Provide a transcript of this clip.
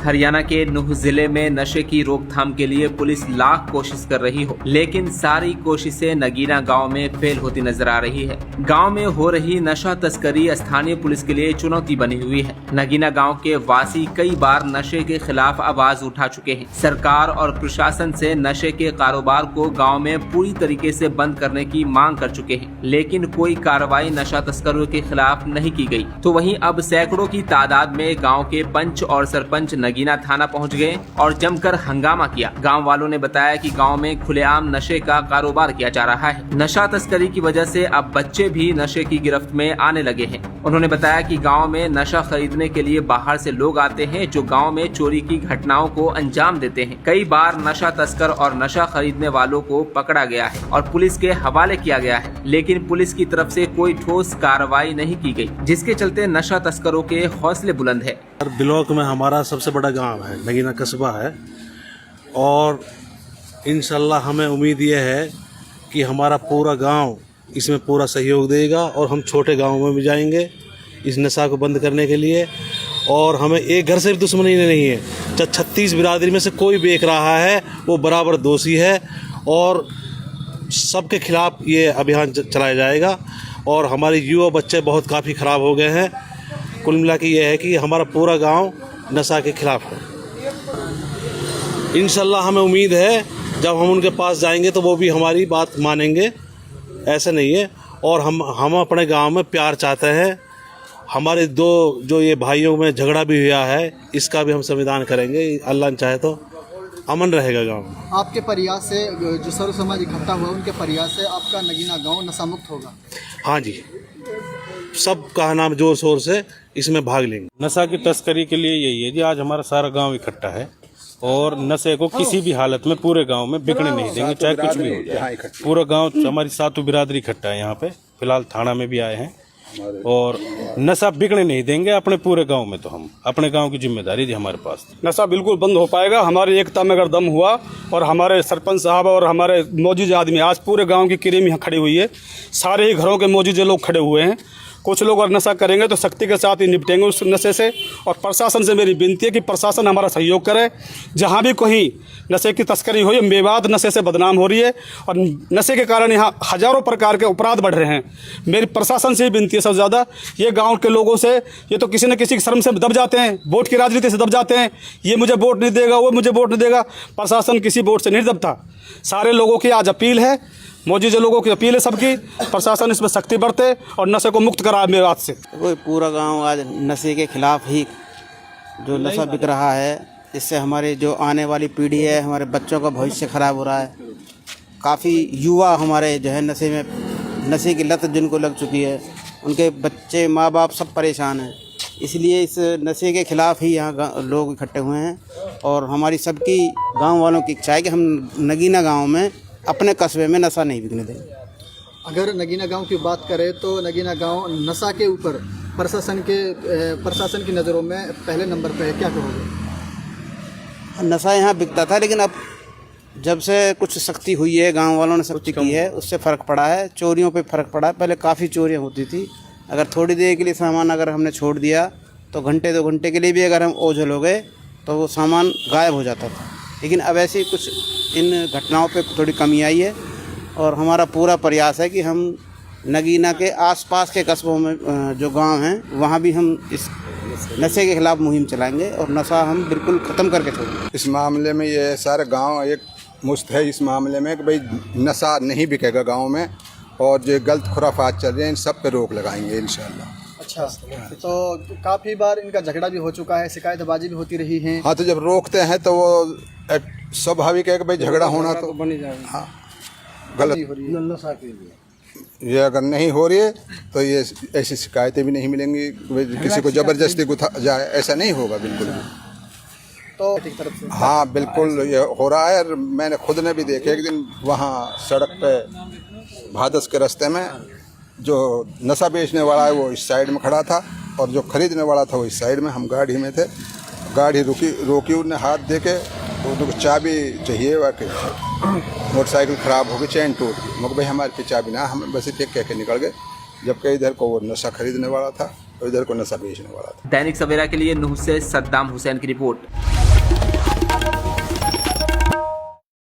हरियाणा के नूह जिले में नशे की रोकथाम के लिए पुलिस लाख कोशिश कर रही हो, लेकिन सारी कोशिशें नगीना गांव में फेल होती नजर आ रही है। गांव में हो रही नशा तस्करी स्थानीय पुलिस के लिए चुनौती बनी हुई है। नगीना गांव के वासी कई बार नशे के खिलाफ आवाज उठा चुके हैं। सरकार और प्रशासन से नशे के कारोबार को गाँव में पूरी तरीके से बंद करने की मांग कर चुके हैं, लेकिन कोई कार्रवाई नशा तस्करों के खिलाफ नहीं की गई। तो वहीं अब सैकड़ों की तादाद में गाँव के पंच और सरपंच नगीना थाना पहुंच गए और जमकर हंगामा किया। गांव वालों ने बताया कि गांव में खुलेआम नशे का कारोबार किया जा रहा है। नशा तस्करी की वजह से अब बच्चे भी नशे की गिरफ्त में आने लगे हैं। उन्होंने बताया कि गांव में नशा खरीदने के लिए बाहर से लोग आते हैं, जो गांव में चोरी की घटनाओं को अंजाम देते हैं। कई बार नशा तस्कर और नशा खरीदने वालों को पकड़ा गया है और पुलिस के हवाले किया गया है, लेकिन पुलिस की तरफ से कोई ठोस कार्रवाई नहीं की गई, जिसके चलते नशा तस्करों के हौसले बुलंद है। ब्लॉक में हमारा सबसे बड़ा गांव है, नगीना कस्बा है, और इंशाल्लाह हमें उम्मीद ये है कि हमारा पूरा गांव इसमें पूरा सहयोग देगा और हम छोटे गांवों में भी जाएंगे इस नशा को बंद करने के लिए। और हमें एक घर से भी दुश्मनी नहीं है। 36 बिरादरी में से कोई बेच रहा है वो बराबर दोषी है और सबके खिलाफ ये अभियान चलाया जाएगा। और हमारे युवा बच्चे बहुत काफ़ी ख़राब हो गए हैं। कुल मिला के ये है कि हमारा पूरा गांव नशा के खिलाफ है। इंशाल्लाह हमें उम्मीद है जब हम उनके पास जाएंगे तो वो भी हमारी बात मानेंगे, ऐसा नहीं है। और हम अपने गांव में प्यार चाहते हैं। हमारे दो जो ये भाइयों में झगड़ा भी हुआ है, इसका भी हम संविधान करेंगे। अल्लाह ने चाहे तो अमन रहेगा गांव में। आपके प्रयास से जो सर्व समाज इकट्ठा हुआ, उनके प्रयास से आपका नगीना गांव नशा मुक्त होगा। हाँ जी, सब का नाम जोर शोर से इसमें भाग लेंगे। नशा की तस्करी के लिए यही है जी, आज हमारा सारा गांव इकट्ठा है और नशे को किसी भी हालत में पूरे गांव में बिकने नहीं देंगे, चाहे कुछ भी हो जाए। पूरा गांव हमारी सातों बिरादरी इकट्ठा है यहाँ पे। फिलहाल थाना में भी आए हैं और नशा बिकने नहीं देंगे अपने पूरे गांव में। तो हम अपने गांव की जिम्मेदारी थी हमारे पास। नशा बिल्कुल बंद हो पाएगा हमारी एकता में अगर दम हुआ और हमारे सरपंच साहब और हमारे मौजूद आदमी, आज पूरे गांव की क्रीम यहाँ खड़ी हुई है। सारे ही घरों के मौजूद लोग खड़े हुए हैं। कुछ लोग और नशा करेंगे तो सख्ती के साथ ही निपटेंगे उस नशे से। और प्रशासन से मेरी विनती है कि प्रशासन हमारा सहयोग करे। जहाँ भी कहीं नशे की तस्करी हो, ये मेवात नशे से बदनाम हो रही है और नशे के कारण यहाँ हज़ारों प्रकार के अपराध बढ़ रहे हैं। मेरी प्रशासन से विनती है सबसे ज़्यादा, ये गांव के लोगों से, ये तो किसी न किसी शर्म से दब जाते हैं, वोट की राजनीति से दब जाते हैं। ये मुझे वोट नहीं देगा, वो मुझे वोट नहीं देगा। प्रशासन किसी वोट से नहीं दबता। सारे लोगों की आज अपील है, मौजूदा लोगों की अपील है सबकी, प्रशासन इसमें सख्ती बरते और नशे को मुक्त कराए मेवात से। कोई पूरा गांव आज नशे के खिलाफ ही जो नशा बिक रहा है, इससे हमारे जो आने वाली पीढ़ी है, हमारे बच्चों का भविष्य खराब हो रहा है। काफ़ी युवा हमारे जो है नशे की लत जिनको लग चुकी है, उनके बच्चे माँ बाप सब परेशान हैं। इसलिए इस नशे के खिलाफ ही यहाँ लोग इकट्ठे हुए हैं और हमारी सबकी गाँव वालों की इच्छा है कि हम नगीना गाँव में अपने कस्बे में नशा नहीं बिकने देंगे। अगर नगीना गांव की बात करें तो नगीना गांव नशा के ऊपर प्रशासन की नज़रों में पहले नंबर पे है, क्या कहोगे? नशा यहाँ बिकता था, लेकिन अब जब से कुछ सख्ती हुई है, गांव वालों ने सख्ती की है, उससे फ़र्क पड़ा है। चोरियों पे फ़र्क पड़ा है। पहले काफ़ी चोरियाँ होती थी। अगर थोड़ी देर के लिए सामान अगर हमने छोड़ दिया तो घंटे 2 घंटे के लिए भी अगर हम ओझल हो गए तो वो सामान गायब हो जाता था। लेकिन अब ऐसी कुछ इन घटनाओं पे थोड़ी कमी आई है और हमारा पूरा प्रयास है कि हम नगीना के आसपास के कस्बों में जो गांव हैं वहाँ भी हम इस नशे के खिलाफ मुहिम चलाएंगे और नशा हम बिल्कुल ख़त्म करके छोड़ेंगे। इस मामले में ये सारे गांव एक मुश्त है इस मामले में कि भाई नशा नहीं बिकेगा गांव में, और जो गलत खुराफात चल रहे हैं इन सब पे रोक लगाएंगे इंशाल्लाह। अच्छा, तो काफ़ी बार इनका झगड़ा भी हो चुका है, शिकायतबाजी भी होती रही है। हाँ, तो जब रोकते हैं तो वो स्वाभाविक है कि भाई झगड़ा होना तो बनी जाएगा। हाँ, गलत ये अगर नहीं हो रही है तो ये ऐसी शिकायतें भी नहीं मिलेंगी। किसी को ज़बरदस्ती गुथा जाए, ऐसा नहीं होगा बिल्कुल भी। तो एक तरफ से हाँ बिल्कुल ये हो रहा है। और मैंने खुद ने भी देखे एक दिन वहाँ सड़क पे भादस के रास्ते में जो नशा बेचने वाला है वो इस साइड में खड़ा था और जो खरीदने वाला था वो इस साइड में। हम गाड़ी में थे, गाड़ी रोकी उन्हें हाथ दे के, तो उनको चाबी चाहिए। वाकई मोटरसाइकिल ख़राब हो गई, चैन टूट गई। मगर भाई हमारे पे चाबी ना, हम बस चेक कह के निकल गए, जबकि इधर को वो नशा खरीदने वाला था और इधर को नशा बेचने वाला था। दैनिक सवेरा के लिए नूह से सद्दाम हुसैन की रिपोर्ट।